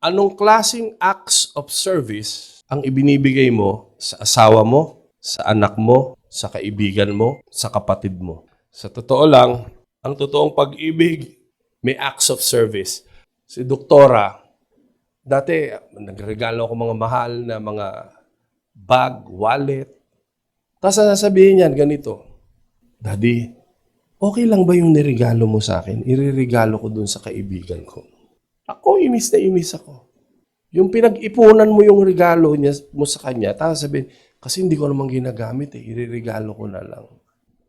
Anong klaseng acts of service ang ibinibigay mo sa asawa mo, sa anak mo, sa kaibigan mo, sa kapatid mo? Sa totoo lang, ang totoong pag-ibig, may acts of service. Si Doktora, dati nagregalo ako mga mahal na mga bag, wallet. Tapos sasabihin niyan ganito, Daddy, okay lang ba yung niregalo mo sa akin? Ireregalo ko dun sa kaibigan ko. Ako, inis na inis ako. Yung pinag-ipunan mo yung regalo niya, mo sa kanya, tapos sabihin, kasi hindi ko naman ginagamit ireregalo ko na lang.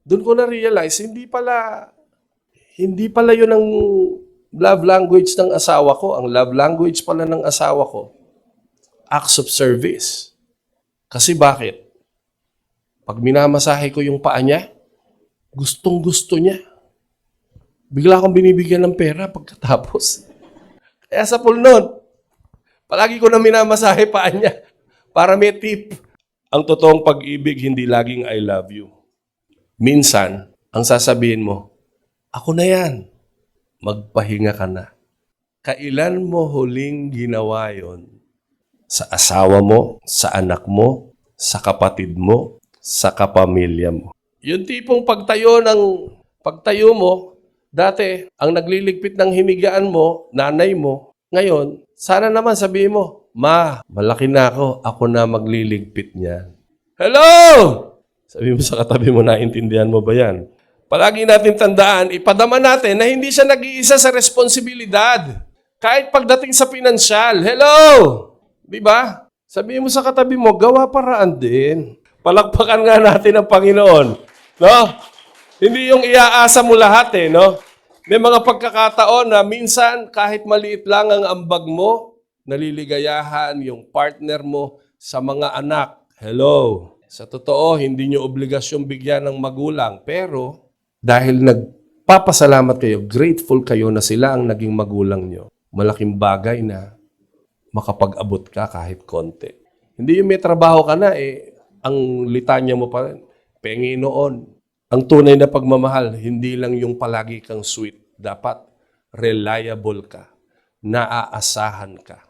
Doon ko na-realize, hindi pala yun ang love language ng asawa ko. Ang love language pala ng asawa ko, acts of service. Kasi bakit? Pag minamasahe ko yung paa niya, gustong-gusto niya. Bigla akong binibigyan ng pera pagkatapos. Kaya sa pool nun, palagi ko na minamasahe paa niya para may tip. Ang totoong pag-ibig, hindi laging I love you. Minsan, ang sasabihin mo, ako na yan. Magpahinga ka na. Kailan mo huling ginawa yon? Sa asawa mo, sa anak mo, sa kapatid mo, sa kapamilya mo. Yung tipong pagtayo mo, dati, ang nagliligpit ng hinigaan mo, nanay mo, ngayon, sana naman sabihin mo, Ma, malaki na ako na magliligpit niyan. Hello! Sabi mo sa katabi mo, naintindihan mo ba yan? Palagi natin tandaan, ipadama natin na hindi siya nag-iisa sa responsibilidad. Kahit pagdating sa pinansyal, hello! Di ba? Sabihin mo sa katabi mo, gawa paraan din. Palakpakan nga natin ang Panginoon. No? Hindi yung iaasa mo lahat no? May mga pagkakataon na minsan kahit maliit lang ang ambag mo, naliligayahan yung partner mo sa mga anak. Hello. Sa totoo, hindi nyo obligasyong bigyan ng magulang. Pero dahil nagpapasalamat kayo, grateful kayo na sila ang naging magulang nyo, malaking bagay na makapag-abot ka kahit konti. Hindi yung may trabaho ka na ang litanya mo pa rin, Panginoon. Ang tunay na pagmamahal, hindi lang yung palagi kang sweet. Dapat reliable ka, naaasahan ka.